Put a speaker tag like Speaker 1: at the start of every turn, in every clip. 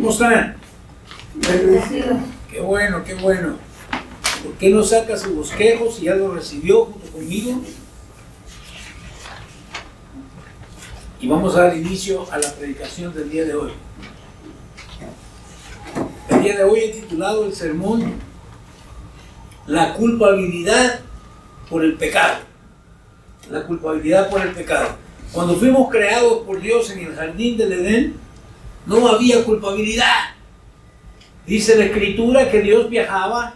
Speaker 1: ¿Cómo están? Qué bueno, qué bueno. ¿Por qué no saca su bosquejo si ya lo recibió junto conmigo? Y vamos a dar inicio a la predicación del día de hoy. El día de hoy he titulado el sermón La culpabilidad por el pecado. La culpabilidad por el pecado. Cuando fuimos creados por Dios en el jardín del Edén, no había culpabilidad. Dice la Escritura que Dios bajaba.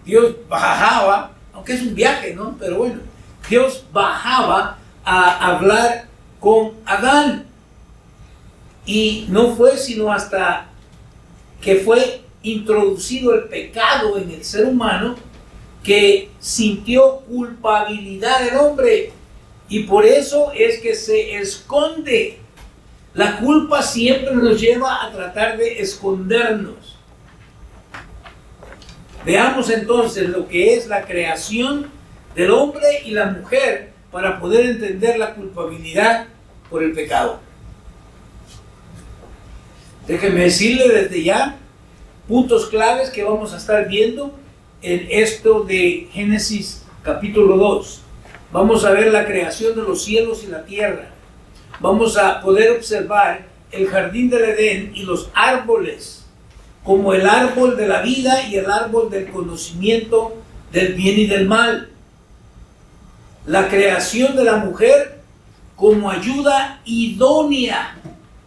Speaker 1: Dios bajaba, aunque es un viaje, ¿no? Pero bueno, Dios bajaba a hablar con Adán. Y no fue sino hasta que fue introducido el pecado en el ser humano que sintió culpabilidad el hombre. Y por eso es que se esconde. La culpa siempre nos lleva a tratar de escondernos. Veamos entonces lo que es la creación del hombre y la mujer para poder entender la culpabilidad por el pecado. Déjenme decirle desde ya puntos claves que vamos a estar viendo en esto de Génesis capítulo 2. Vamos a ver la creación de los cielos y la tierra. Vamos a poder observar el jardín del Edén y los árboles, como el árbol de la vida y el árbol del conocimiento del bien y del mal. La creación de la mujer como ayuda idónea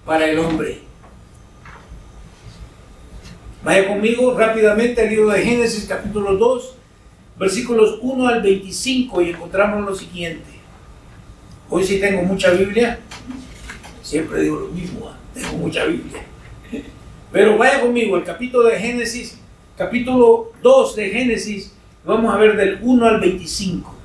Speaker 1: para el hombre. Vaya conmigo rápidamente al libro de Génesis capítulo 2, versículos 1 al 25 y encontramos lo siguiente. Hoy sí tengo mucha Biblia. Siempre digo lo mismo, tengo mucha Biblia. Pero vaya conmigo al capítulo de Génesis, capítulo 2 de Génesis, vamos a ver del 1 al 25.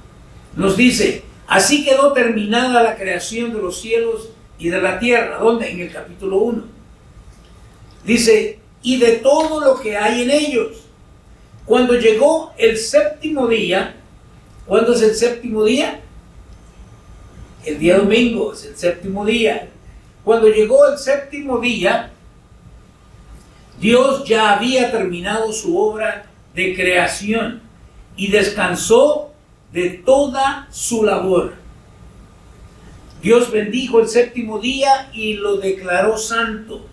Speaker 1: Nos dice, así quedó terminada la creación de los cielos y de la tierra. ¿Dónde? En el capítulo 1. Dice, y de todo lo que hay en ellos. Cuando llegó el séptimo día, ¿cuándo es el séptimo día? El día domingo es el séptimo día. Cuando llegó el séptimo día, Dios ya había terminado su obra de creación y descansó de toda su labor. Dios bendijo el séptimo día y lo declaró santo,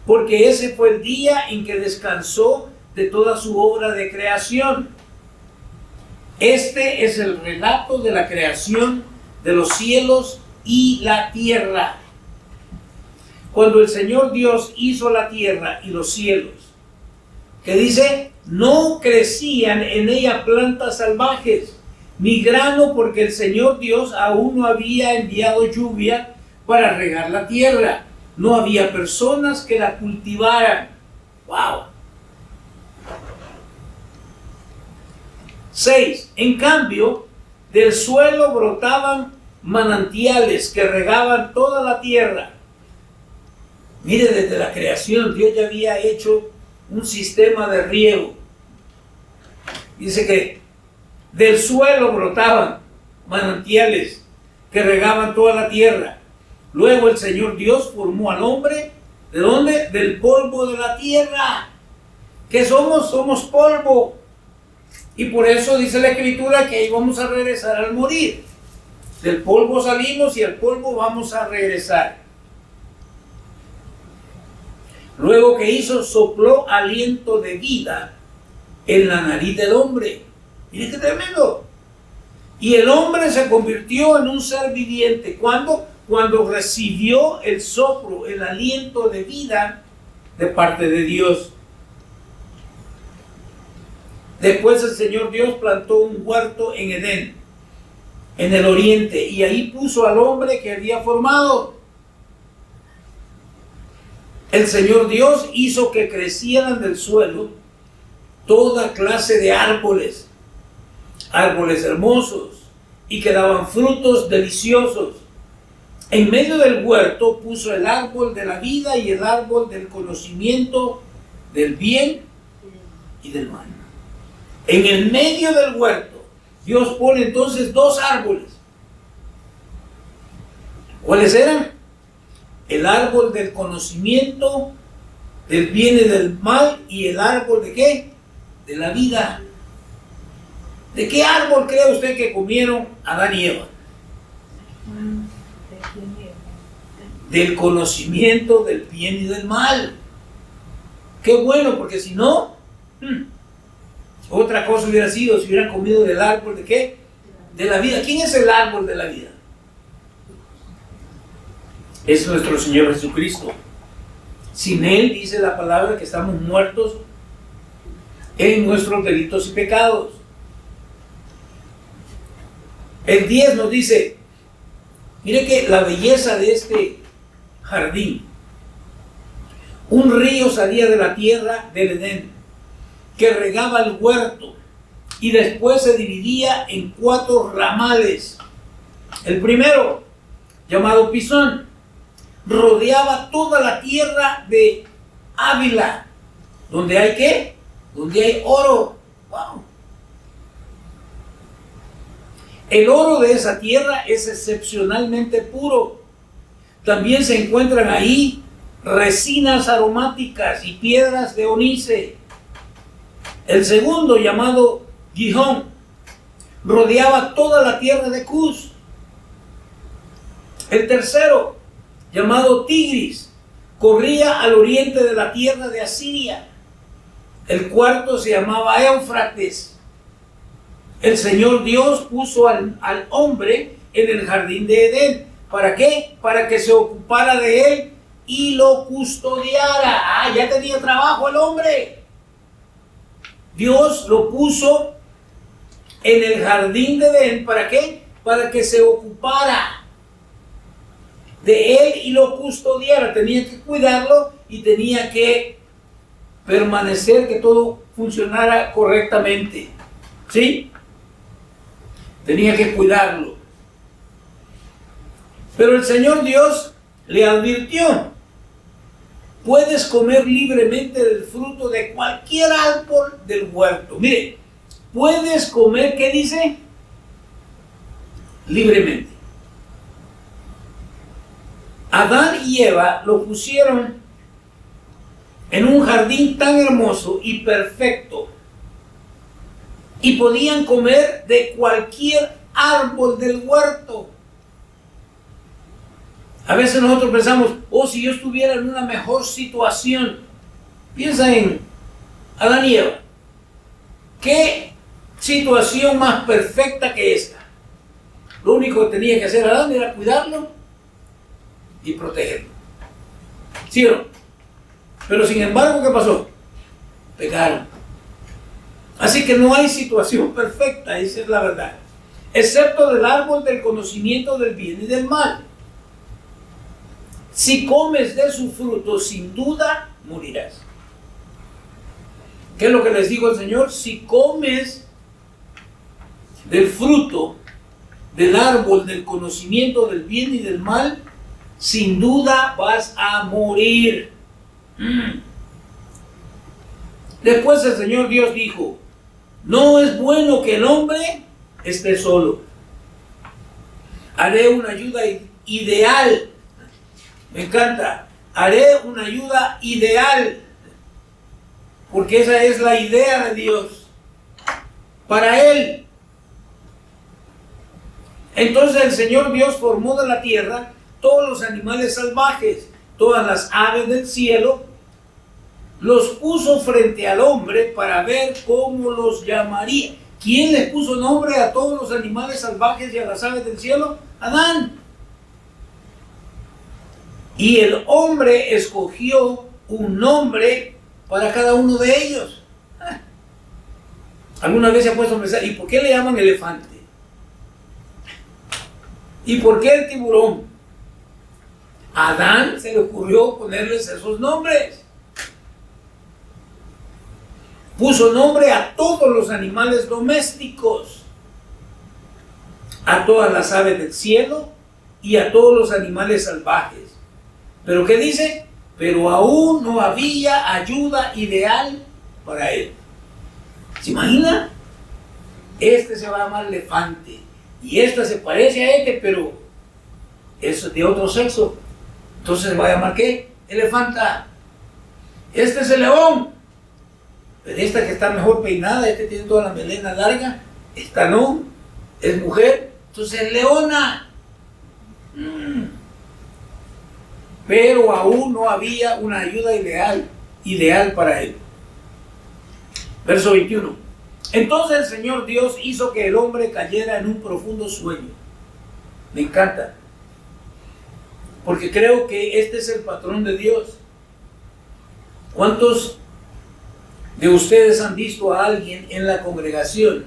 Speaker 1: porque ese fue el día en que descansó de toda su obra de creación. Este es el relato de la creación de los cielos y la tierra. Cuando el Señor Dios hizo la tierra y los cielos, que dice, no crecían en ella plantas salvajes, ni grano, porque el Señor Dios aún no había enviado lluvia para regar la tierra. No había personas que la cultivaran. ¡Wow! 6. En cambio, del suelo brotaban manantiales que regaban toda la tierra. Mire, desde la creación Dios ya había hecho un sistema de riego. Dice que del suelo brotaban manantiales que regaban toda la tierra. Luego el Señor Dios formó al hombre, ¿de dónde? Del polvo de la tierra. ¿Qué somos? Somos polvo. Y por eso dice la Escritura que ahí vamos a regresar al morir. Del polvo salimos y al polvo vamos a regresar. Luego que hizo, sopló aliento de vida en la nariz del hombre. Miren qué tremendo. Y el hombre se convirtió en un ser viviente. ¿Cuándo? Cuando recibió el soplo, el aliento de vida de parte de Dios. Después el Señor Dios plantó un huerto en Edén, en el oriente, y ahí puso al hombre que había formado. El Señor Dios hizo que crecieran del suelo toda clase de árboles, árboles hermosos, y que daban frutos deliciosos. En medio del huerto puso el árbol de la vida y el árbol del conocimiento del bien y del mal. En el medio del huerto, Dios pone entonces dos árboles. ¿Cuáles eran? el árbol del conocimiento del bien y del mal, y el árbol de ¿qué? De la vida. ¿De qué árbol cree usted que comieron Adán y Eva? Del conocimiento del bien y del mal. Qué bueno, porque si no, otra cosa hubiera sido si hubieran comido del árbol de ¿qué? De la vida. ¿Quién es el árbol de la vida? Es nuestro Señor Jesucristo. Sin Él, dice la palabra, que estamos muertos en nuestros delitos y pecados. El 10 nos dice, mire que la belleza de este jardín. Un río salía de la tierra del Edén, que regaba el huerto, y después se dividía en 4 ramales. El primero, llamado Pisón, rodeaba toda la tierra de Ávila, donde hay ¿qué? Donde hay oro. ¡Wow! El oro de esa tierra es excepcionalmente puro. También se encuentran ahí resinas aromáticas y piedras de ónice. El segundo, llamado Gihón, rodeaba toda la tierra de Cus. El tercero, llamado Tigris, corría al oriente de la tierra de Asiria. El cuarto se llamaba Éufrates. El Señor Dios puso al hombre en el jardín de Edén. ¿Para qué? Para que se ocupara de él y lo custodiara. Ah, ya tenía trabajo el hombre. Dios lo puso en el jardín de Edén. ¿Para qué? Para que se ocupara de él y lo custodiara. Tenía que cuidarlo y tenía que permanecer, que todo funcionara correctamente. ¿Sí? Tenía que cuidarlo. Pero el Señor Dios le advirtió: puedes comer libremente del fruto de cualquier árbol del huerto. Mire, puedes comer, ¿qué dice? Libremente. Adán y Eva lo pusieron en un jardín tan hermoso y perfecto, y podían comer de cualquier árbol del huerto. A veces nosotros pensamos, oh, si yo estuviera en una mejor situación. Piensa en Adán y Eva. ¿Qué situación más perfecta que esta? Lo único que tenía que hacer Adán era cuidarlo y protegerlo. ¿Sí o no? Pero sin embargo, ¿qué pasó? Pecaron. Así que no hay situación perfecta, esa es la verdad. Excepto del árbol del conocimiento del bien y del mal. Si comes de su fruto, sin duda morirás. ¿Qué es lo que les digo al Señor? Si comes del fruto del árbol del conocimiento del bien y del mal, sin duda vas a morir. Después el Señor Dios dijo: no es bueno que el hombre esté solo. Haré una ayuda ideal. Me encanta. Haré una ayuda ideal. Porque esa es la idea de Dios para él. Entonces el Señor Dios formó de la tierra todos los animales salvajes, todas las aves del cielo, los puso frente al hombre para ver cómo los llamaría. ¿Quién les puso nombre a todos los animales salvajes y a las aves del cielo? Adán. Y el hombre escogió un nombre para cada uno de ellos. ¿Alguna vez se ha puesto a pensar, ¿y por qué le llaman elefante? ¿Y por qué el tiburón? A Adán se le ocurrió ponerles esos nombres. Puso nombre a todos los animales domésticos, a todas las aves del cielo y a todos los animales salvajes. ¿Pero qué dice? Pero aún no había ayuda ideal para él. ¿Se imagina? Este se va a llamar elefante y esta se parece a este, pero es de otro sexo. Entonces va a llamar ¿qué? Elefanta. Este es el león. Pero esta que está mejor peinada, este tiene toda la melena larga, esta no, es mujer, entonces es leona. Pero aún no había una ayuda ideal para él. Verso 21. Entonces el Señor Dios hizo que el hombre cayera en un profundo sueño. Me encanta, porque creo que este es el patrón de Dios. ¿Cuántos de ustedes han visto a alguien en la congregación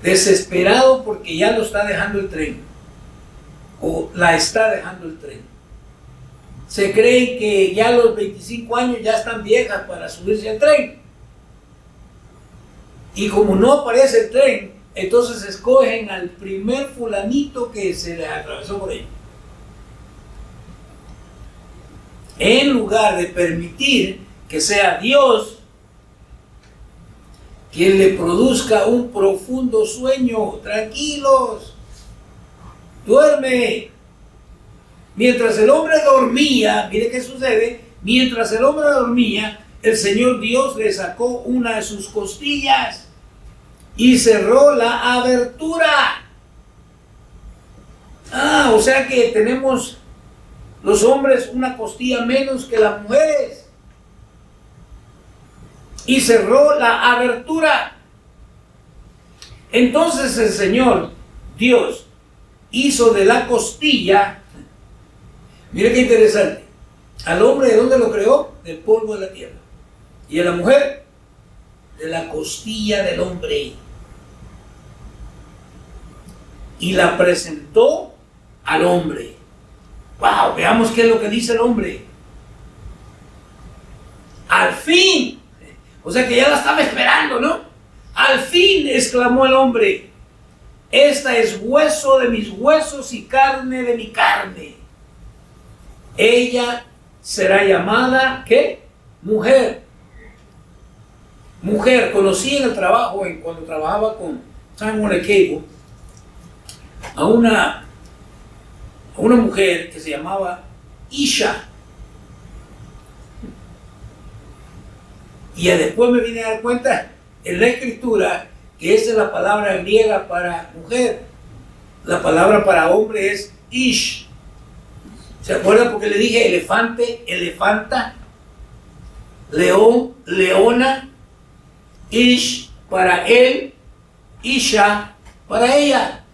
Speaker 1: desesperado porque ya lo está dejando el tren o la está dejando el tren? Se creen que ya a los 25 años ya están viejas para subirse al tren, y como no aparece el tren, entonces escogen al primer fulanito que se les atravesó por ahí, en lugar de permitir que sea Dios quien le produzca un profundo sueño. Tranquilos, duerme. Mientras el hombre dormía, mire qué sucede, mientras el hombre dormía, el Señor Dios le sacó una de sus costillas y cerró la abertura. O sea que tenemos los hombres una costilla menos que las mujeres. Y cerró la abertura. Entonces el Señor Dios hizo de la costilla, mire qué interesante, al hombre ¿de dónde lo creó? Del polvo de la tierra. Y a la mujer de la costilla del hombre. Y la presentó al hombre. Wow, veamos qué es lo que dice el hombre. Al fin. O sea que ya la estaba esperando, ¿no? Al fin, exclamó el hombre, esta es hueso de mis huesos y carne de mi carne. Ella será llamada, ¿qué? Mujer. Mujer. Conocí en el trabajo, cuando trabajaba con Simon Cable, a una mujer que se llamaba Isha. Y después me vine a dar cuenta en la escritura que esa es la palabra griega para mujer. La palabra para hombre es ish. ¿Se acuerdan? Porque le dije elefante, elefanta, león, leona, ish para él, isha para ella.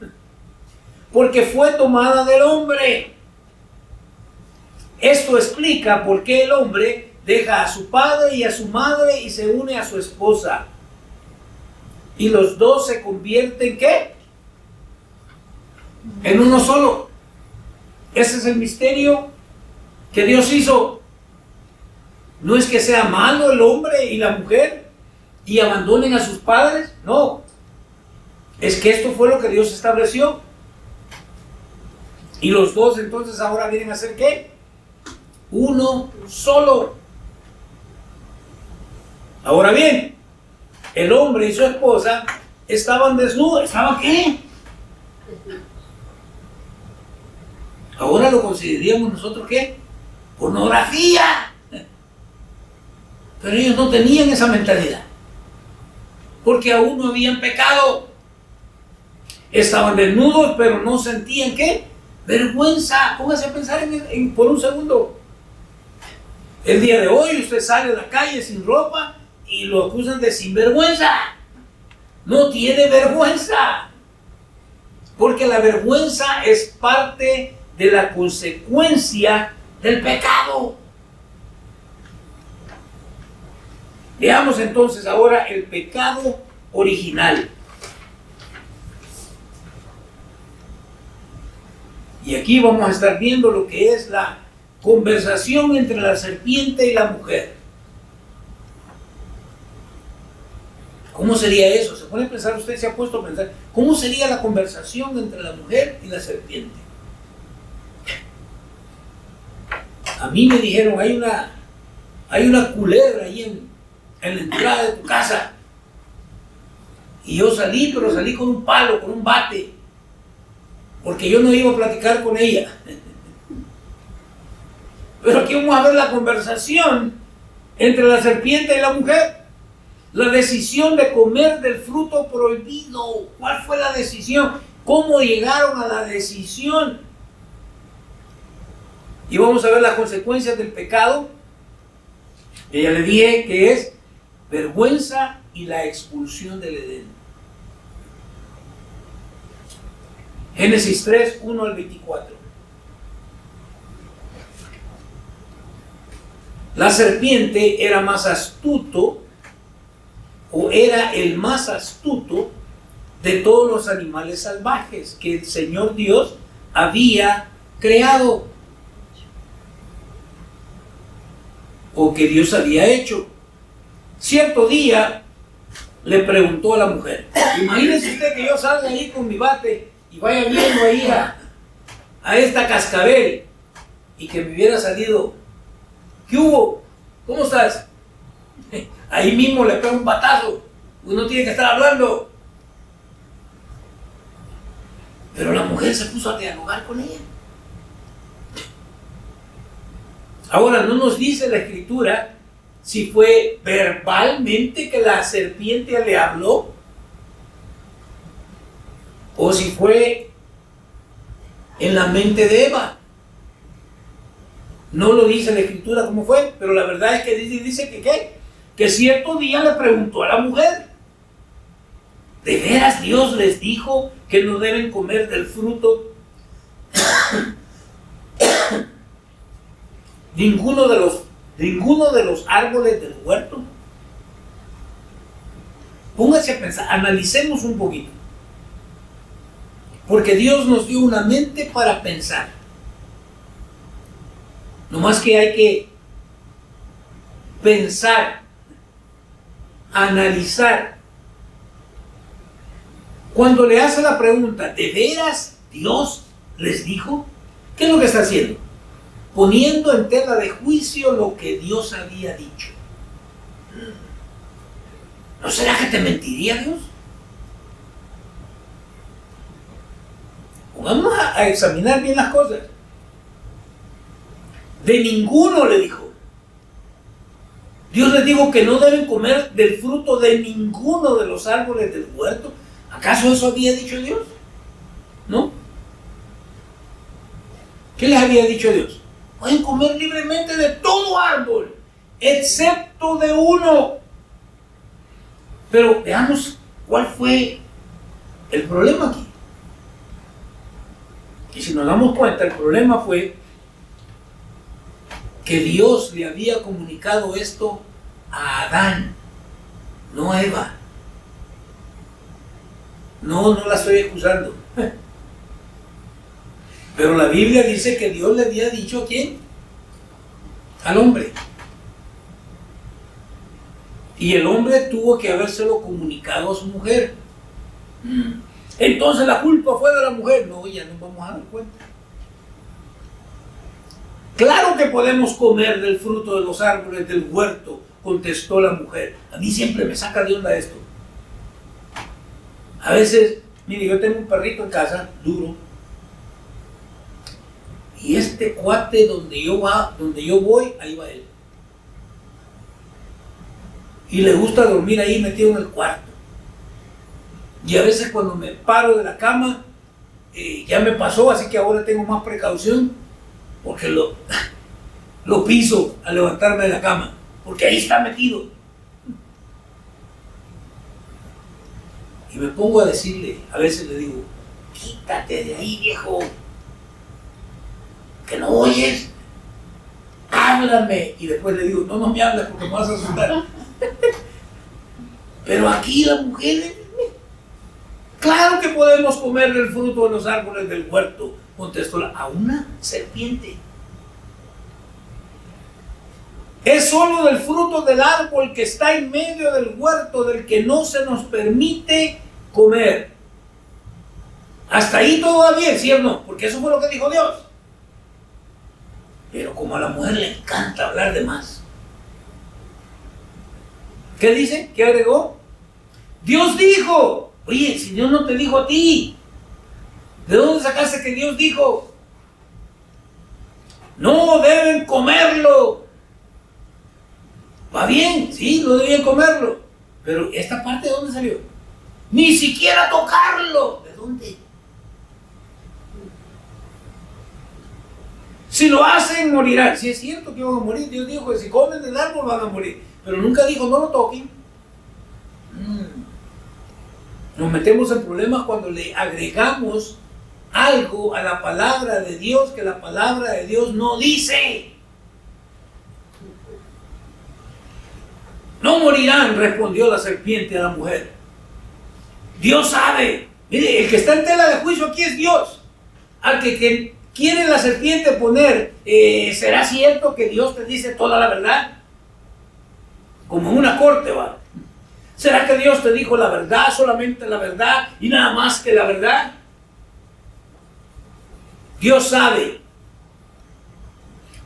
Speaker 1: Porque fue tomada del hombre. Esto explica por qué el hombre deja a su padre y a su madre y se une a su esposa. Y los dos se convierten, ¿qué? En uno solo. Ese es el misterio que Dios hizo. No es que sea malo el hombre y la mujer y abandonen a sus padres. No. Es que esto fue lo que Dios estableció. Y los dos entonces ahora vienen a ser, ¿qué? Uno solo. Ahora bien, el hombre y su esposa estaban desnudos. ¿Estaban qué? Ahora lo consideraríamos nosotros, ¿qué? Pornografía. Pero ellos no tenían esa mentalidad, porque aún no habían pecado. Estaban desnudos, pero no sentían, ¿qué? Vergüenza. Póngase a pensar por un segundo. El día de hoy usted sale a la calle sin ropa y lo acusan de sinvergüenza. No tiene vergüenza, porque la vergüenza es parte de la consecuencia del pecado. Veamos entonces ahora el pecado original. Y aquí vamos a estar viendo lo que es la conversación entre la serpiente y la mujer. ¿Cómo sería eso? ¿Se pone a pensar? Usted se ha puesto a pensar, ¿cómo sería la conversación entre la mujer y la serpiente? A mí me dijeron, hay una culebra ahí en la entrada de tu casa. Y yo salí, pero salí con un palo, con un bate, porque yo no iba a platicar con ella. Pero aquí vamos a ver la conversación entre la serpiente y la mujer. La decisión de comer del fruto prohibido. ¿Cuál fue la decisión? ¿Cómo llegaron a la decisión? Y vamos a ver las consecuencias del pecado. Y ya le dije que es vergüenza y la expulsión del Edén. Génesis 3, 1 al 24. La serpiente era más astuto, o era el más astuto de todos los animales salvajes que el Señor Dios había creado, o que Dios había hecho. Cierto día le preguntó a la mujer, imagínese usted que yo salga ahí con mi bate y vaya viendo ahí a esta cascabel y que me hubiera salido, ¿qué hubo? ¿Cómo estás? Ahí mismo le pega un batazo, uno tiene que estar hablando. Pero la mujer se puso a dialogar con ella. Ahora, no nos dice la Escritura si fue verbalmente que la serpiente le habló o si fue en la mente de Eva. No lo dice la Escritura cómo fue, pero la verdad es que dice que ¿qué? Que cierto día le preguntó a la mujer, ¿de veras Dios les dijo que no deben comer del fruto ninguno de los árboles del huerto? Póngase a pensar, analicemos un poquito, porque Dios nos dio una mente para pensar. No más que hay que pensar, analizar. Cuando le hace la pregunta, ¿de veras Dios les dijo? ¿Qué es lo que está haciendo? Poniendo en tela de juicio lo que Dios había dicho. ¿No será que te mentiría Dios? Vamos a examinar bien las cosas. De ninguno le dijo. Dios les dijo que no deben comer del fruto de ninguno de los árboles del huerto. ¿Acaso eso había dicho Dios? ¿No? ¿Qué les había dicho Dios? Pueden comer libremente de todo árbol, excepto de uno. Pero veamos cuál fue el problema aquí. Y si nos damos cuenta, el problema fue que Dios le había comunicado esto a Adán, no a Eva. No la estoy excusando. Pero la Biblia dice que Dios le había dicho ¿a quién? Al hombre. Y el hombre tuvo que habérselo comunicado a su mujer. Entonces la culpa fue de la mujer. No, ya nos vamos a dar cuenta. Claro que podemos comer del fruto de los árboles del huerto, contestó la mujer. A mí siempre me saca de onda esto. A veces, mire, yo tengo un perrito en casa, duro, y este cuate donde yo voy, ahí va él. Y le gusta dormir ahí metido en el cuarto. Y a veces cuando me paro de la cama, ya me pasó, así que ahora tengo más precaución, porque lo piso al levantarme de la cama, porque ahí está metido. Y me pongo a decirle, a veces le digo, quítate de ahí, viejo, que no oyes, háblame. Y después le digo, no me hables porque me vas a asustar. Pero aquí las mujeres, claro que podemos comer del fruto de los árboles del huerto, contestó a una serpiente. Es solo del fruto del árbol que está en medio del huerto del que no se nos permite comer. Hasta ahí todo va bien, ¿sí o no? Porque eso fue lo que dijo Dios. Pero como a la mujer le encanta hablar de más, ¿qué dice? ¿Qué agregó? Dios dijo. Oye, si Dios no te dijo a ti, ¿de dónde sacaste que Dios dijo? No deben comerlo. Va bien, sí, no debían comerlo. Pero esta parte, ¿de dónde salió? Ni siquiera tocarlo. ¿De dónde? Si lo hacen, morirán. Si es cierto que van a morir, Dios dijo que si comen del árbol van a morir. Pero nunca dijo, no lo toquen. Nos metemos en problemas cuando le agregamos algo a la palabra de Dios que la palabra de Dios no dice. No morirán, respondió la serpiente a la mujer. Dios sabe. Mire, el que está en tela de juicio aquí es Dios. Al que quiere la serpiente poner, ¿será cierto que Dios te dice toda la verdad? Como en una corte, va. ¿Será que Dios te dijo la verdad, solamente la verdad y nada más que la verdad? Dios sabe.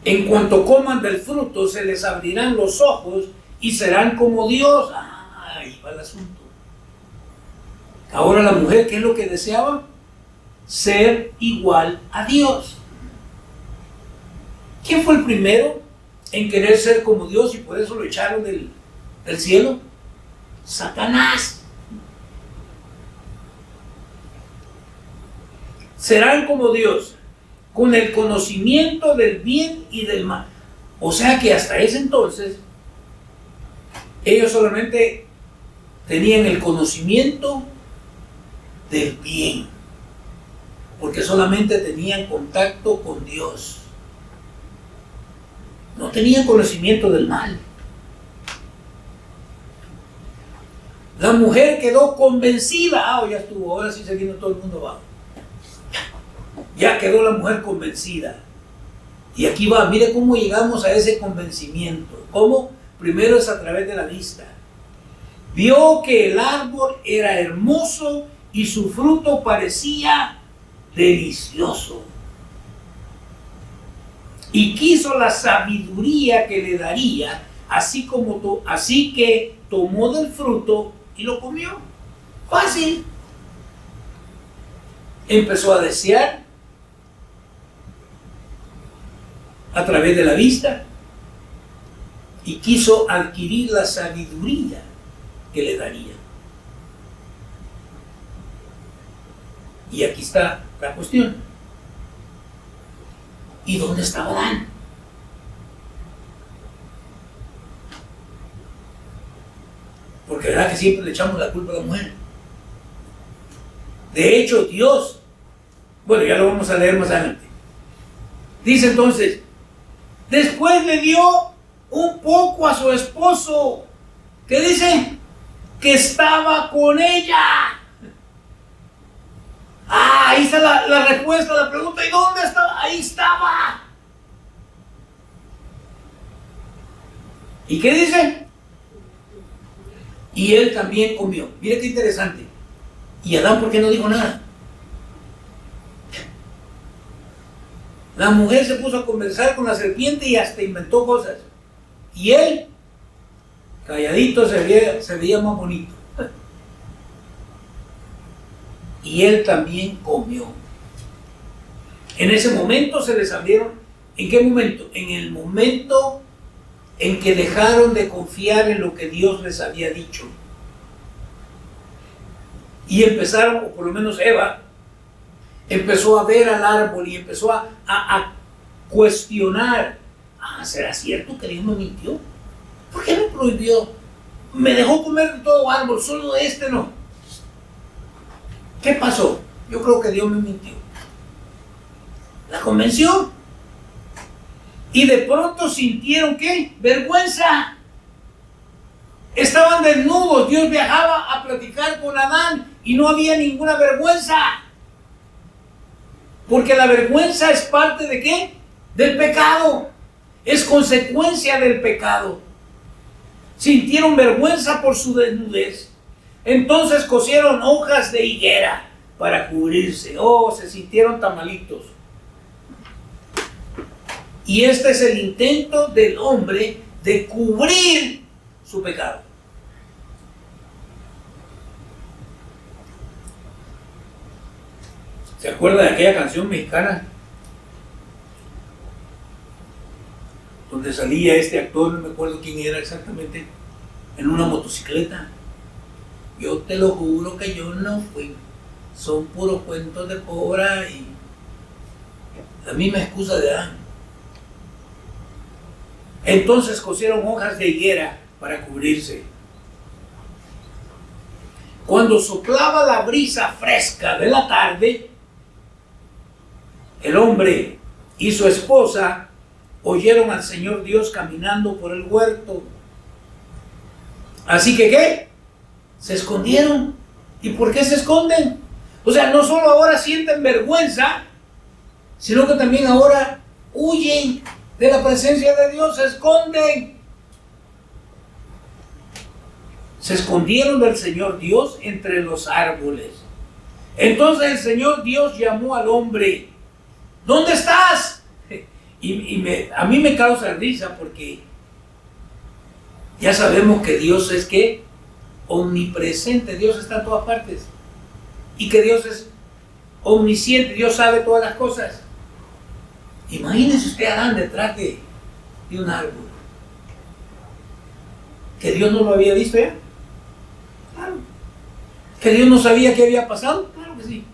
Speaker 1: En cuanto coman del fruto, se les abrirán los ojos y serán como Dios. Ahí va el asunto. Ahora la mujer, ¿qué es lo que deseaba? Ser igual a Dios. ¿Quién fue el primero en querer ser como Dios y por eso lo echaron del cielo? Satanás. Serán como Dios, con el conocimiento del bien y del mal. O sea que hasta ese entonces, ellos solamente tenían el conocimiento del bien, porque solamente tenían contacto con Dios. No tenían conocimiento del mal. La mujer quedó convencida. Ya estuvo, ahora sí se vino todo el mundo abajo. Ya quedó la mujer convencida. Y aquí va, mire cómo llegamos a ese convencimiento. ¿Cómo? Primero es a través de la vista. Vio que el árbol era hermoso y su fruto parecía delicioso. Y quiso la sabiduría que le daría, así que tomó del fruto y lo comió. Fácil. Empezó a desear a través de la vista y quiso adquirir la sabiduría que le daría. Y aquí está la cuestión. ¿Y dónde estaba Adán? Porque verdad que siempre le echamos la culpa a la mujer. De hecho, Dios, bueno, ya lo vamos a leer más adelante. Dice entonces, después le dio un poco a su esposo. ¿Qué dice? Que estaba con ella. Ahí está la respuesta a la pregunta. ¿Y dónde estaba? Ahí estaba. ¿Y qué dice? Y él también comió. Mire qué interesante. ¿Y Adán por qué no dijo nada? La mujer se puso a conversar con la serpiente y hasta inventó cosas. Y él, calladito, se veía más bonito. Y él también comió. En ese momento se les abrieron. ¿En qué momento? En el momento en que dejaron de confiar en lo que Dios les había dicho. Y empezaron, o por lo menos Eva, empezó a ver al árbol y empezó a cuestionar. ¿Será cierto que Dios me mintió? ¿Por qué me prohibió? Me dejó comer de todo árbol, solo de este no. ¿Qué pasó? Yo creo que Dios me mintió. La convenció. Y de pronto sintieron, ¿qué? Vergüenza. Estaban desnudos. Dios viajaba a platicar con Adán y no había ninguna vergüenza. Porque la vergüenza es parte ¿de qué? Del pecado. Es consecuencia del pecado. Sintieron vergüenza por su desnudez. Entonces cosieron hojas de higuera para cubrirse. Se sintieron tamalitos. Y este es el intento del hombre de cubrir su pecado. ¿Se acuerda de aquella canción mexicana? donde salía este actor, no me acuerdo quién era exactamente, en una motocicleta. Yo te lo juro que yo no fui. Son puros cuentos de cobra y la misma excusa de Adán. Entonces cosieron hojas de higuera para cubrirse. Cuando soplaba la brisa fresca de la tarde, el hombre y su esposa oyeron al Señor Dios caminando por el huerto. Así que, ¿qué? Se escondieron. ¿Y por qué se esconden? O sea, no solo ahora sienten vergüenza, sino que también ahora huyen de la presencia de Dios, se esconden. Se escondieron del Señor Dios entre los árboles. Entonces el Señor Dios llamó al hombre. ¿Dónde estás? A mí me causa risa porque ya sabemos que Dios es ¿qué? Omnipresente. Dios está en todas partes. Y que Dios es omnisciente. Dios sabe todas las cosas. Imagínese usted a Adán detrás de un árbol. ¿Que Dios no lo había visto ya? Claro. ¿Que Dios no sabía qué había pasado? Claro que sí.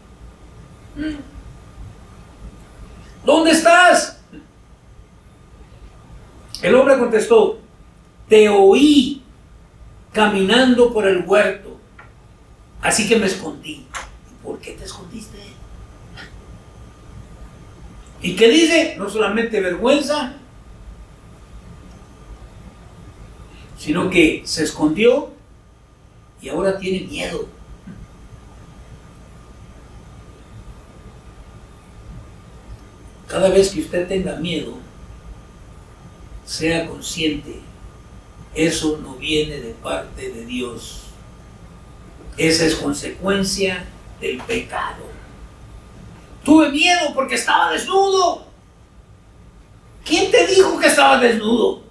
Speaker 1: ¿Dónde estás? El hombre contestó, te oí caminando por el huerto, así que me escondí. ¿Y por qué te escondiste? ¿Y qué dice? No solamente vergüenza, sino que se escondió y ahora tiene miedo. Cada vez que usted tenga miedo, sea consciente, eso no viene de parte de Dios. Esa es consecuencia del pecado. Tuve miedo porque estaba desnudo. ¿Quién te dijo que estaba desnudo?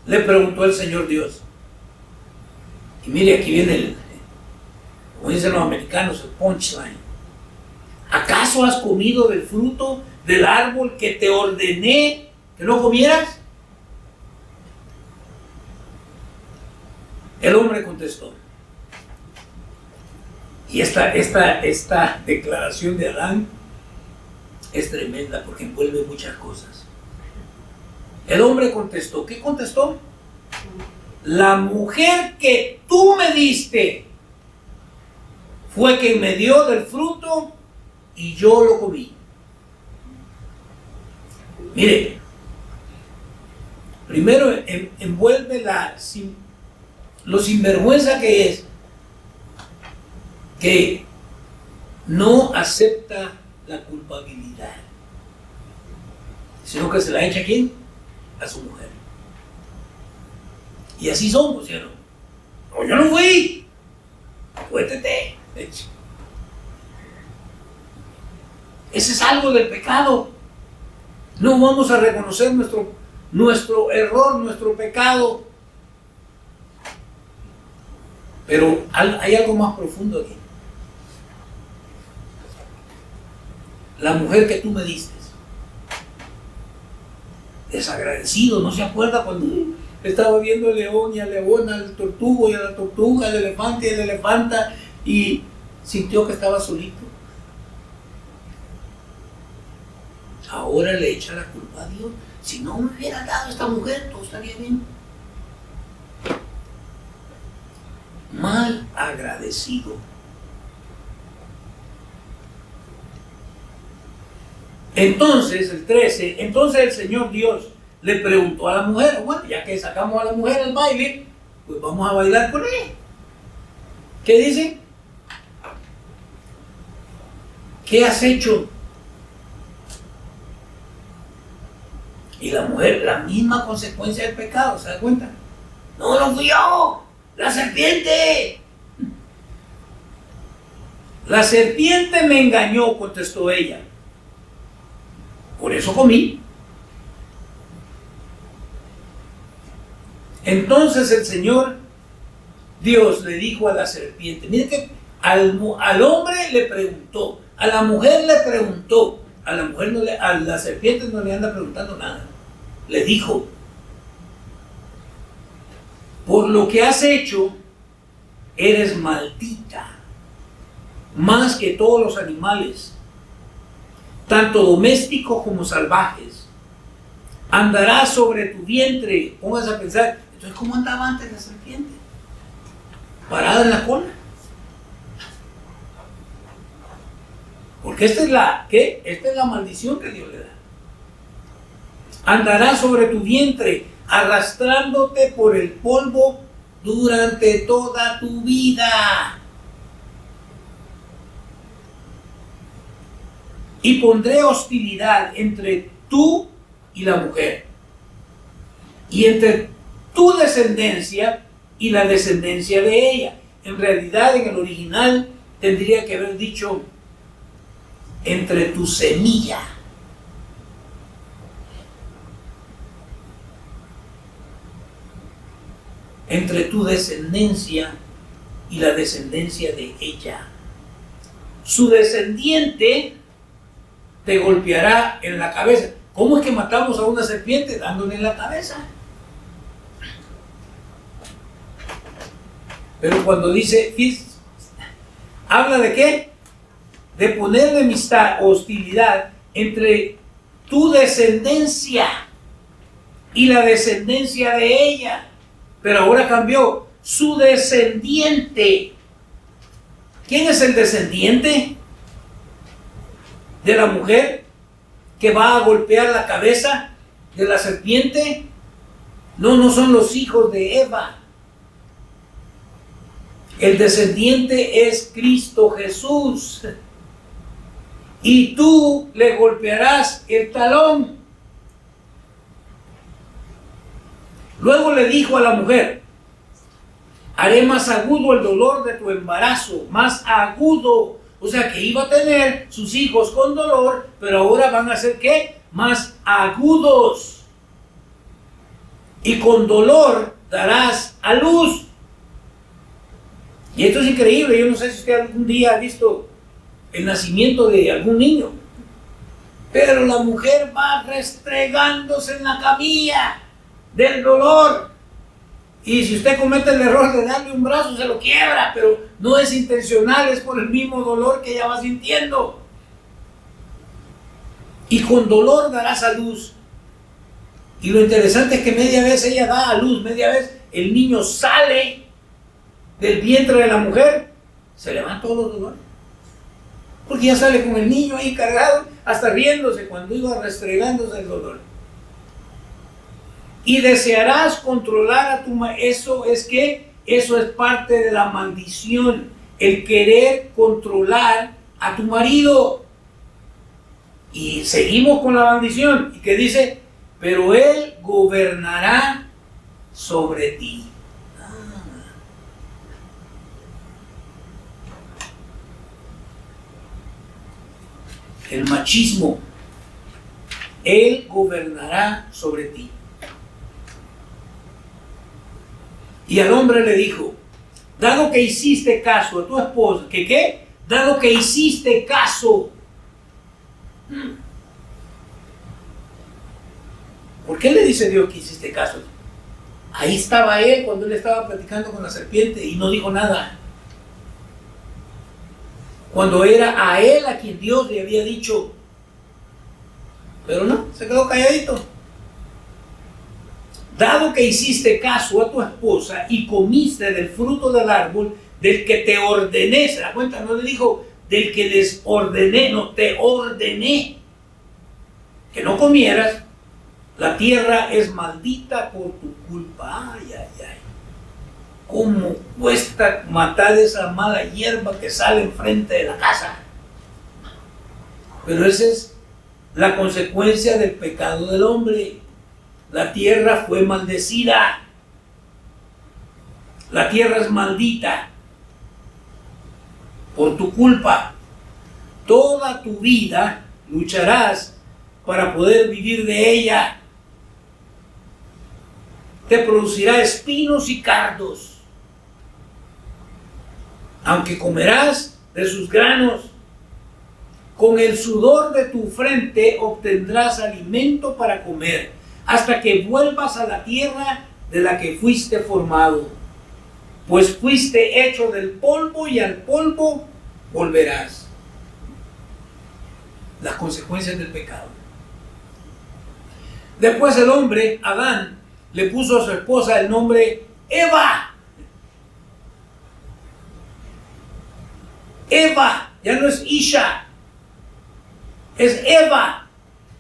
Speaker 1: Le preguntó el Señor Dios. Y mire, aquí viene como dicen los americanos, el punchline. ¿Acaso has comido del fruto del árbol que te ordené que no comieras? El hombre contestó. Y esta declaración de Adán es tremenda porque envuelve muchas cosas. El hombre contestó. ¿Qué contestó? La mujer que tú me diste fue quien me dio del fruto y yo lo comí. Mire, primero envuelve lo sinvergüenza que es, que no acepta la culpabilidad, sino que se la echa ¿a quién? A su mujer. Y así somos, ¿sí o no? No, yo no fui. Cuéntete. Ese es algo del pecado. No vamos a reconocer nuestro error, nuestro pecado. Pero hay algo más profundo aquí. La mujer que tú me diste, desagradecido, no se acuerda cuando estaba viendo al león y al león, al tortugo y a la tortuga, al elefante y a la elefanta, y sintió que estaba solito. Ahora le echa la culpa a Dios. Si no me hubiera dado esta mujer, todo estaría bien. Mal agradecido. Entonces, el 13, entonces el Señor Dios le preguntó a la mujer, bueno, ya que sacamos a la mujer al baile, pues vamos a bailar con ella. ¿Qué dice? ¿Qué has hecho? Y la mujer, la misma consecuencia del pecado, ¿se da cuenta? No, no fui yo, la serpiente. La serpiente me engañó, contestó ella. Por eso comí. Entonces el Señor Dios le dijo a la serpiente, mire que al hombre le preguntó, a la mujer le preguntó, a la serpiente no le anda preguntando nada. le dijo: por lo que has hecho, eres maldita, más que todos los animales, tanto domésticos como salvajes. Andarás sobre tu vientre. Póngase a pensar, entonces, ¿cómo andaba antes la serpiente? Parada en la cola. Porque esta es la maldición que Dios le da. Andarás sobre tu vientre, arrastrándote por el polvo durante toda tu vida. Y pondré hostilidad entre tú y la mujer, y entre tu descendencia y la descendencia de ella. En realidad, en el original tendría que haber dicho: entre tu semilla. Entre tu descendencia y la descendencia de ella. Su descendiente te golpeará en la cabeza. ¿Cómo es que matamos a una serpiente? Dándole en la cabeza. Pero cuando dice, ¿habla de qué? De poner enemistad, hostilidad entre tu descendencia y la descendencia de ella. Pero ahora cambió: su descendiente. ¿Quién es el descendiente de la mujer que va a golpear la cabeza de la serpiente? No son los hijos de Eva. El descendiente es Cristo Jesús. Y tú le golpearás el talón. Luego le dijo a la mujer: haré más agudo el dolor de tu embarazo, más agudo. O sea que iba a tener sus hijos con dolor, pero ahora van a ser ¿qué? Más agudos. Y con dolor darás a luz. Y esto es increíble. Yo no sé si usted algún día ha visto el nacimiento de algún niño, pero la mujer va restregándose en la camilla del dolor. Y si usted comete el error de darle un brazo, se lo quiebra, pero no es intencional, es por el mismo dolor que ella va sintiendo. Y con dolor darás a luz. Y lo interesante es que media vez ella da a luz, media vez el niño sale del vientre de la mujer, se le van todos los dolores. Porque ya sale con el niño ahí cargado, hasta riéndose cuando iba restregándose el dolor. Y desearás controlar a tu marido. Eso es parte de la maldición, el querer controlar a tu marido. Y seguimos con la maldición, y que dice: pero él gobernará sobre ti. El machismo. Él gobernará sobre ti. Y al hombre le dijo: dado que hiciste caso a tu esposa, ¿que qué? Dado que hiciste caso. ¿Por qué le dice Dios que hiciste caso? Ahí estaba él cuando él estaba platicando con la serpiente y no dijo nada. Cuando era a él a quien Dios le había dicho, pero no, se quedó calladito. Dado que hiciste caso a tu esposa y comiste del fruto del árbol del que te ordené, ¿se da cuenta? No le dijo del que les ordené, no, te ordené que no comieras. La tierra es maldita por tu culpa. Ay, ay, ay. ¿Cómo cuesta matar esa mala hierba que sale enfrente de la casa? Pero esa es la consecuencia del pecado del hombre. La tierra fue maldecida. La tierra es maldita por tu culpa. Toda tu vida lucharás para poder vivir de ella. Te producirá espinos y cardos. Aunque comerás de sus granos, con el sudor de tu frente obtendrás alimento para comer. hasta que vuelvas a la tierra de la que fuiste formado, pues fuiste hecho del polvo y al polvo volverás. Las consecuencias del pecado. Después el hombre, Adán, le puso a su esposa el nombre Eva. Eva, ya no es Isha, es Eva,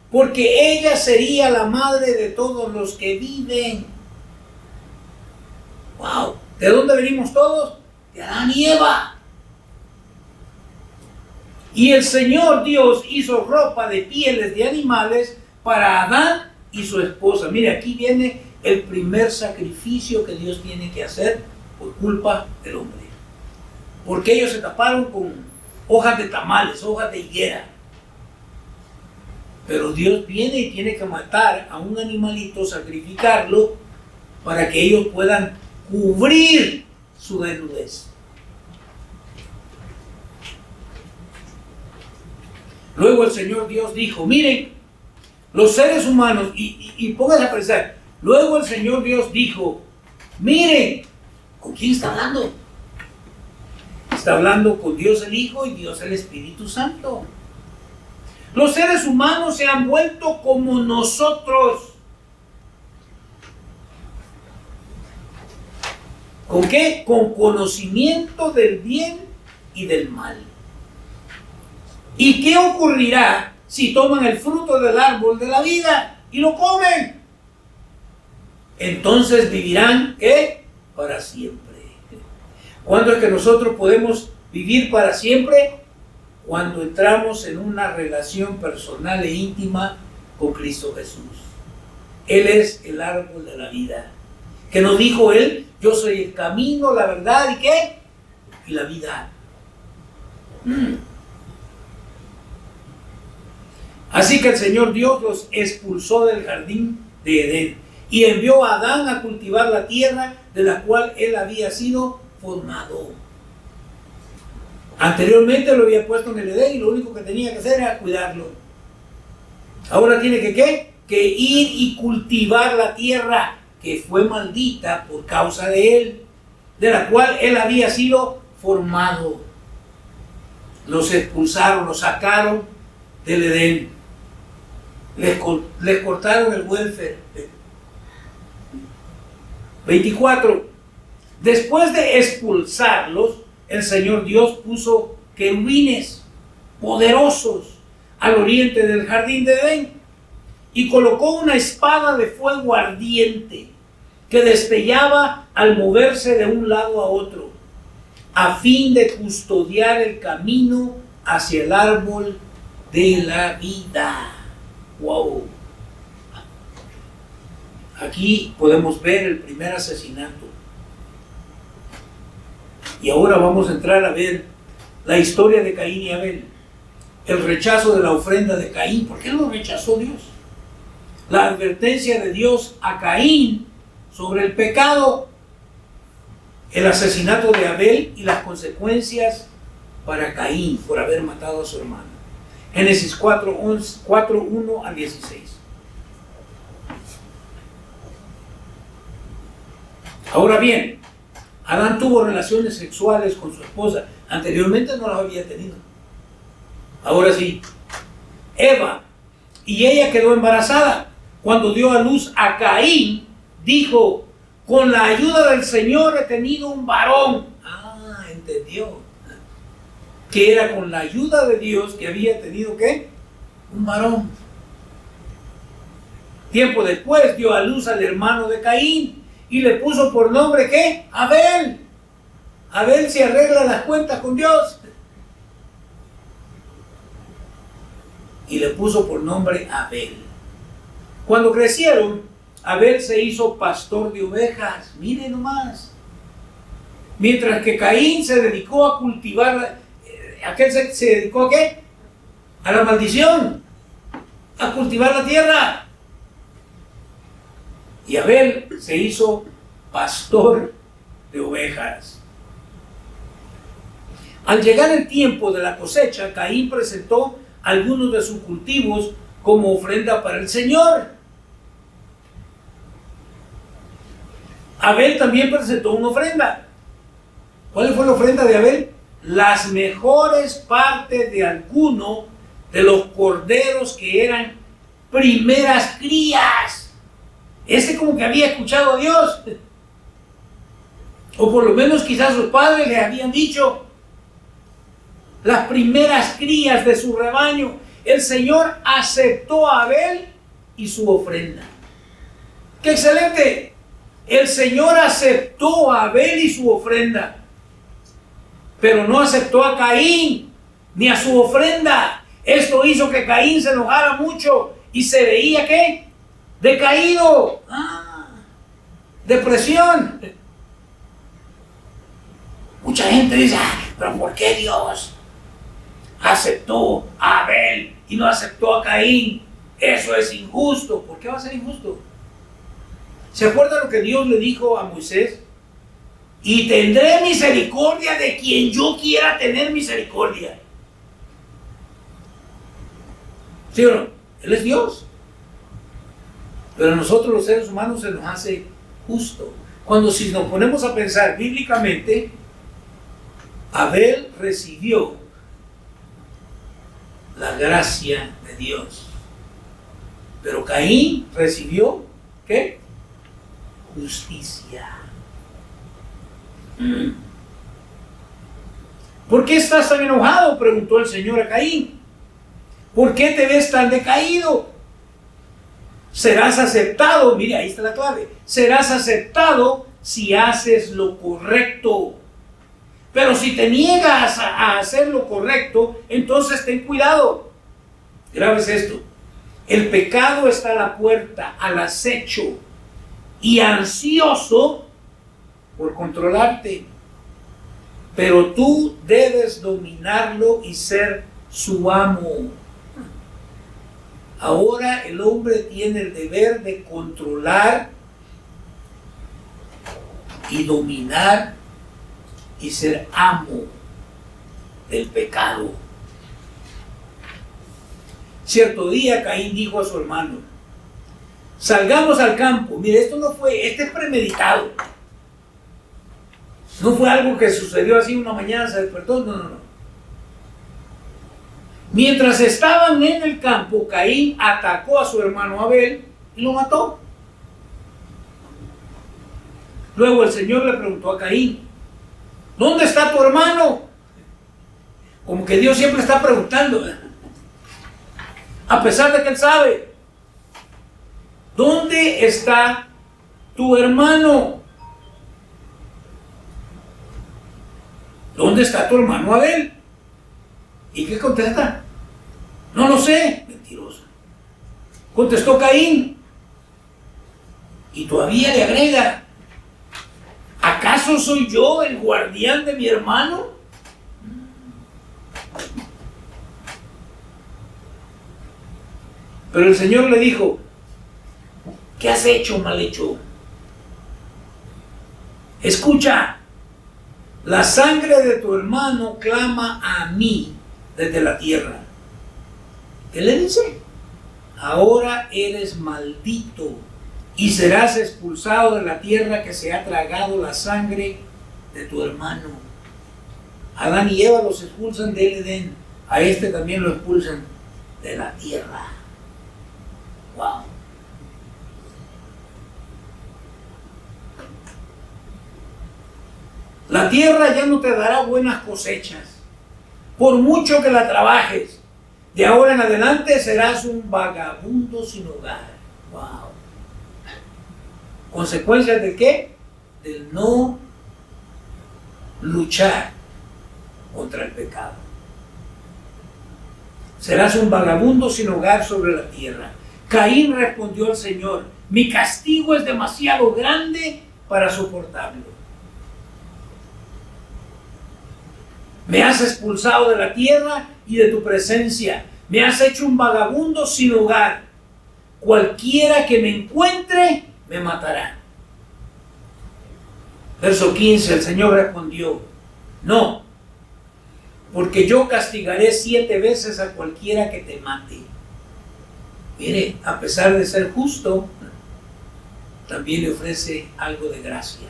Speaker 1: porque ella sería la madre de todos los que viven. Wow, ¿de dónde venimos todos? De Adán y Eva. Y el Señor Dios hizo ropa de pieles de animales para Adán y su esposa. Mire, aquí viene el primer sacrificio que Dios tiene que hacer por culpa del hombre. Porque ellos se taparon con hojas de tamales, hojas de higuera. Pero Dios viene y tiene que matar a un animalito, sacrificarlo, para que ellos puedan cubrir su desnudez. Luego el Señor Dios dijo, miren, los seres humanos, y pónganse a pensar, luego el Señor Dios dijo, miren, ¿con quién está hablando? Está hablando con Dios el Hijo y Dios el Espíritu Santo. Los seres humanos se han vuelto como nosotros. ¿Con qué? Con conocimiento del bien y del mal. ¿Y qué ocurrirá si toman el fruto del árbol de la vida y lo comen? Entonces vivirán, ¿qué? Para siempre. ¿Cuándo es que nosotros podemos vivir para siempre? Cuando entramos en una relación personal e íntima con Cristo Jesús. Él es el árbol de la vida. Que nos dijo Él, yo soy el camino, la verdad y ¿qué? Y la vida. Así que el Señor Dios los expulsó del jardín de Edén y envió a Adán a cultivar la tierra de la cual él había sido formado. Anteriormente lo había puesto en el Edén y lo único que tenía que hacer era cuidarlo. Ahora tiene que ¿qué? Que ir y cultivar la tierra que fue maldita por causa de él, de la cual él había sido formado. Los expulsaron, los sacaron del Edén. Les cortaron el welfare. 24. Después de expulsarlos, el Señor Dios puso querubines poderosos al oriente del jardín de Edén y colocó una espada de fuego ardiente que destellaba al moverse de un lado a otro, a fin de custodiar el camino hacia el árbol de la vida. Wow. Aquí podemos ver el primer asesinato. Y ahora vamos a entrar a ver la historia de Caín y Abel. El rechazo de la ofrenda de Caín. ¿Por qué lo rechazó Dios? La advertencia de Dios a Caín sobre el pecado. El asesinato de Abel y las consecuencias para Caín por haber matado a su hermano. Génesis 4, 1 al 16. Ahora bien, Adán tuvo relaciones sexuales con su esposa. Anteriormente no las había tenido. Ahora sí. Eva, y ella quedó embarazada. Cuando dio a luz a Caín, dijo, con la ayuda del Señor he tenido un varón. Ah, entendió. Que era con la ayuda de Dios que había tenido, ¿qué? Un varón. Tiempo después dio a luz al hermano de Caín y le puso por nombre, ¿qué? Abel. Abel se arregla las cuentas con Dios. Y le puso por nombre Abel. Cuando crecieron, Abel se hizo pastor de ovejas. Mire nomás. Mientras que Caín se dedicó a cultivar, aquel se dedicó a ¿qué? A la maldición, a cultivar la tierra. Y Abel se hizo pastor de ovejas. Al llegar el tiempo de la cosecha, Caín presentó algunos de sus cultivos como ofrenda para el Señor. Abel también presentó una ofrenda. ¿Cuál fue la ofrenda de Abel? Las mejores partes de alguno de los corderos que eran primeras crías. Ese como que había escuchado a Dios. O por lo menos quizás sus padres le habían dicho. Las primeras crías de su rebaño. El Señor aceptó a Abel y su ofrenda. ¡Qué excelente! El Señor aceptó a Abel y su ofrenda. Pero no aceptó a Caín ni a su ofrenda. Esto hizo que Caín se enojara mucho y se veía ¿qué? Decaído. Depresión. Mucha gente dice, pero ¿por qué Dios aceptó a Abel y no aceptó a Caín? Eso es injusto. ¿Por qué va a ser injusto? ¿Se acuerda lo que Dios le dijo a Moisés? Y tendré misericordia de quien yo quiera tener misericordia. ¿Sí o no? Él es Dios. Pero a nosotros los seres humanos se nos hace justo. Cuando si nos ponemos a pensar bíblicamente, Abel recibió la gracia de Dios. Pero Caín recibió, ¿qué? Justicia. ¿Por qué estás tan enojado?, preguntó el Señor a Caín. ¿Por qué te ves tan decaído? Serás aceptado, mire, ahí está la clave. Serás aceptado si haces lo correcto. Pero si te niegas a hacer lo correcto, entonces ten cuidado. Grabes esto. El pecado está a la puerta, al acecho y ansioso por controlarte. Pero tú debes dominarlo y ser su amo. Ahora el hombre tiene el deber de controlar y dominar y ser amo del pecado. Cierto día Caín dijo a su hermano, salgamos al campo. Mire, este es premeditado. No fue algo que sucedió así una mañana, se despertó, no. Mientras estaban en el campo, Caín atacó a su hermano Abel y lo mató. Luego el Señor le preguntó a Caín, ¿dónde está tu hermano? Como que Dios siempre está preguntando, a pesar de que Él sabe. ¿Dónde está tu hermano? ¿Dónde está tu hermano Abel? ¿Y qué contesta? No lo sé. Mentirosa. Contestó Caín. Y todavía le agrega, ¿acaso soy yo el guardián de mi hermano? Pero el Señor le dijo, ¿qué has hecho, mal hecho? Escucha, la sangre de tu hermano clama a mí desde la tierra. ¿Qué le dice? Ahora eres maldito y serás expulsado de la tierra que se ha tragado la sangre de tu hermano. Adán y Eva los expulsan del Edén, a este también lo expulsan de la tierra. Wow. La tierra ya no te dará buenas cosechas, por mucho que la trabajes. De ahora en adelante serás un vagabundo sin hogar. Wow. ¿Consecuencias de qué? Del no luchar contra el pecado. Serás un vagabundo sin hogar sobre la tierra. Caín respondió al Señor, mi castigo es demasiado grande para soportarlo. Me has expulsado de la tierra y de tu presencia. Me has hecho un vagabundo sin hogar. Cualquiera que me encuentre, me matará. Verso 15, el Señor respondió, no, porque yo castigaré 7 veces a cualquiera que te mate. Mire, a pesar de ser justo, también le ofrece algo de gracia.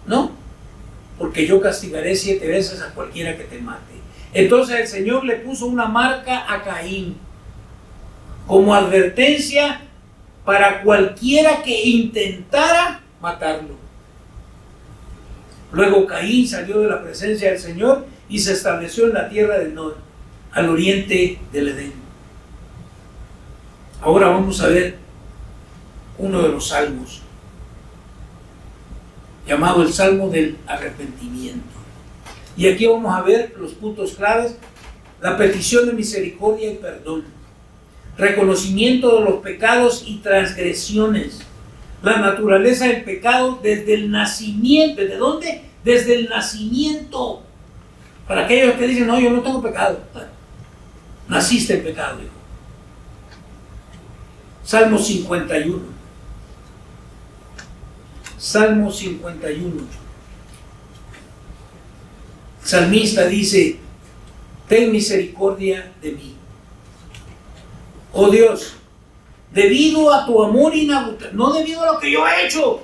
Speaker 1: ¿No? Porque yo castigaré 7 veces a cualquiera que te mate. Entonces el Señor le puso una marca a Caín como advertencia para cualquiera que intentara matarlo. Luego Caín salió de la presencia del Señor y se estableció en la tierra del Nod, al oriente del Edén. Ahora vamos a ver uno de los salmos, llamado el Salmo del Arrepentimiento. Y aquí vamos a ver los puntos claves: la petición de misericordia y perdón, reconocimiento de los pecados y transgresiones, la naturaleza del pecado desde el nacimiento. ¿Desde dónde? Desde el nacimiento. Para aquellos que dicen, no, yo no tengo pecado. Naciste en pecado, hijo. Salmo 51. Salmo 51. El salmista dice: ten misericordia de mí, oh Dios, debido a tu amor inagotable, no debido a lo que yo he hecho,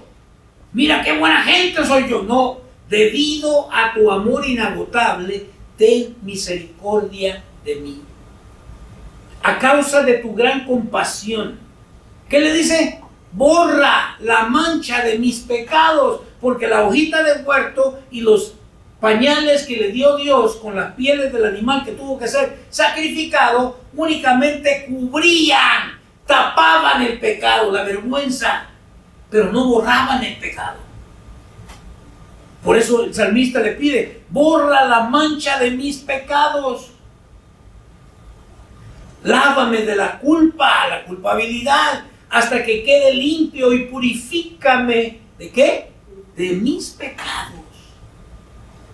Speaker 1: mira qué buena gente soy yo, no, debido a tu amor inagotable, ten misericordia de mí. A causa de tu gran compasión, ¿qué le dice? Borra la mancha de mis pecados, porque la hojita de huerto y los pañales que le dio Dios con las pieles del animal que tuvo que ser sacrificado únicamente cubrían, tapaban el pecado, la vergüenza, pero no borraban el pecado. Por eso el salmista le pide: borra la mancha de mis pecados, lávame de la culpa, la culpabilidad, hasta que quede limpio, y purifícame ¿de qué? De mis pecados.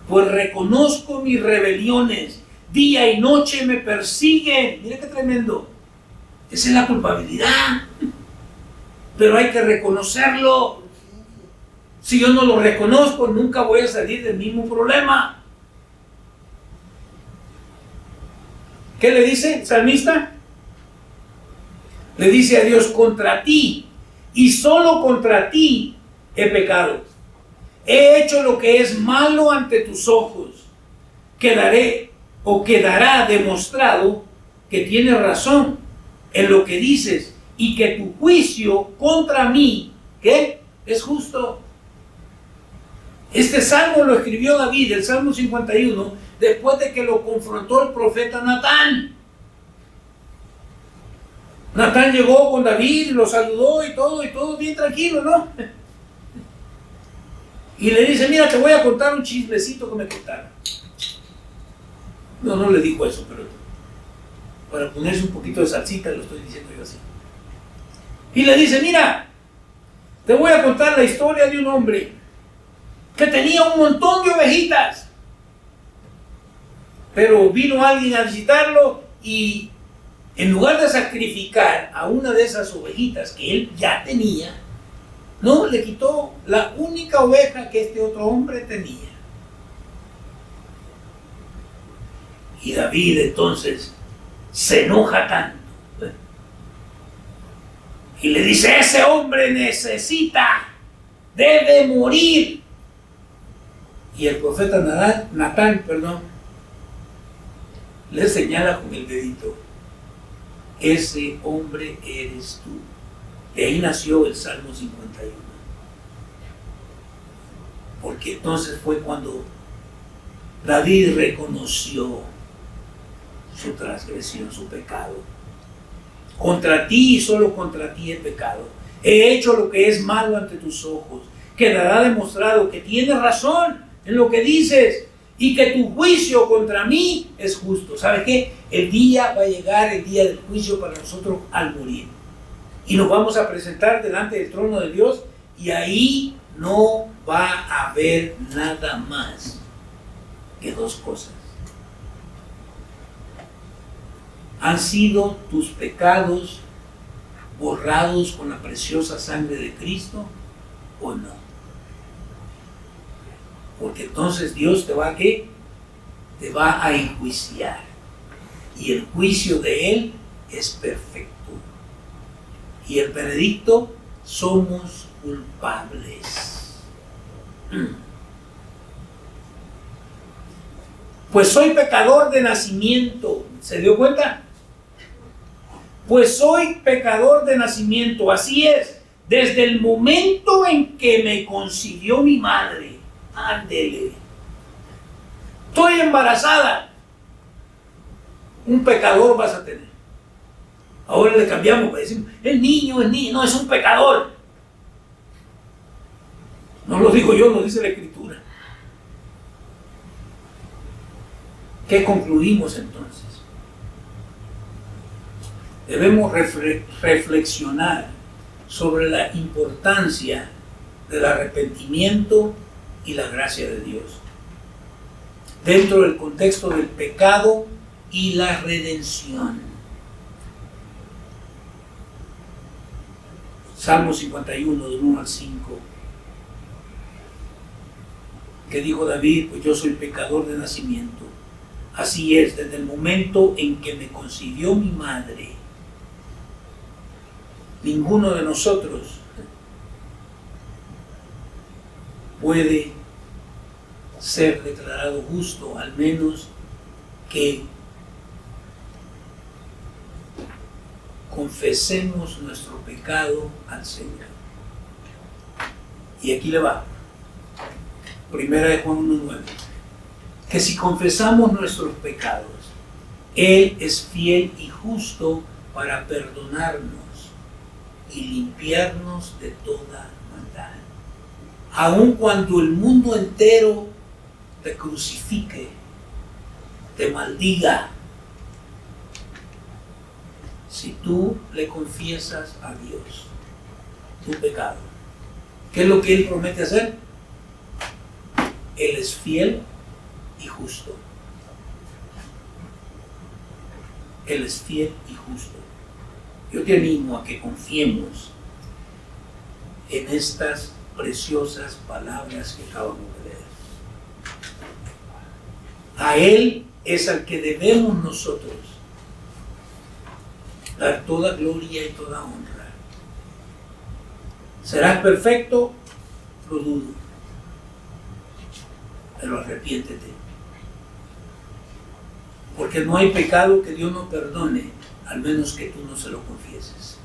Speaker 1: Pues reconozco mis rebeliones, día y noche me persiguen. Mira qué tremendo. Esa es la culpabilidad, pero hay que reconocerlo. Si yo no lo reconozco, nunca voy a salir del mismo problema. ¿Qué le dice el salmista? Le dice a Dios: contra ti y solo contra ti he pecado. He hecho lo que es malo ante tus ojos. Quedará demostrado que tienes razón en lo que dices, y que tu juicio contra mí, ¿qué? Es justo. Este salmo lo escribió David, el Salmo 51, después de que lo confrontó el profeta Natán. Natán llegó con David, lo saludó y todo bien tranquilo, ¿no? Y le dice: mira, te voy a contar un chismecito que me contaron. No le dijo eso, pero para ponerse un poquito de salsita lo estoy diciendo yo así. Y le dice: mira, te voy a contar la historia de un hombre que tenía un montón de ovejitas, pero vino alguien a visitarlo y en lugar de sacrificar a una de esas ovejitas que él ya tenía, no, le quitó la única oveja que este otro hombre tenía. Y David entonces se enoja tanto y le dice: ese hombre debe morir. Y el profeta Natán, le señala con el dedito: ese hombre eres tú. De ahí nació el Salmo 51. Porque entonces fue cuando David reconoció su transgresión, su pecado. Contra ti y solo contra ti he pecado. He hecho lo que es malo ante tus ojos. Quedará demostrado que tienes razón en lo que dices, y que tu juicio contra mí es justo. ¿Sabes qué? El día va a llegar, el día del juicio para nosotros al morir. Y nos vamos a presentar delante del trono de Dios, y ahí no va a haber nada más que dos cosas. ¿Han sido tus pecados borrados con la preciosa sangre de Cristo o no? Porque entonces Dios te va a ¿qué? Te va a enjuiciar, y el juicio de Él es perfecto. Y el veredicto somos culpables. Pues soy pecador de nacimiento. ¿Se dio cuenta? Pues soy pecador de nacimiento. Así es, desde el momento en que me concibió mi madre. Ándele. Estoy embarazada. Un pecador vas a tener. Ahora le cambiamos, decimos, el niño, no, es un pecador. No lo digo yo, lo dice la Escritura. ¿Qué concluimos entonces? Debemos reflexionar sobre la importancia del arrepentimiento y la gracia de Dios dentro del contexto del pecado y la redención. Salmo 51, del 1 al 5. Que dijo David, pues yo soy pecador de nacimiento. Así es, desde el momento en que me concibió mi madre. Ninguno de nosotros puede ser declarado justo, al menos que confesemos nuestro pecado al Señor. Y aquí le va. Primera de Juan 1:9. Que si confesamos nuestros pecados, Él es fiel y justo para perdonarnos y limpiarnos de toda maldad. Aun cuando el mundo entero te crucifique, te maldiga, si tú le confiesas a Dios tu pecado, ¿qué es lo que Él promete hacer? Él es fiel y justo. Él es fiel y justo. Yo te animo a que confiemos en estas preciosas palabras que acabamos de leer. A Él es al que debemos nosotros dar toda gloria y toda honra. ¿Serás perfecto? Lo dudo. Pero arrepiéntete. Porque no hay pecado que Dios no perdone, al menos que tú no se lo confieses.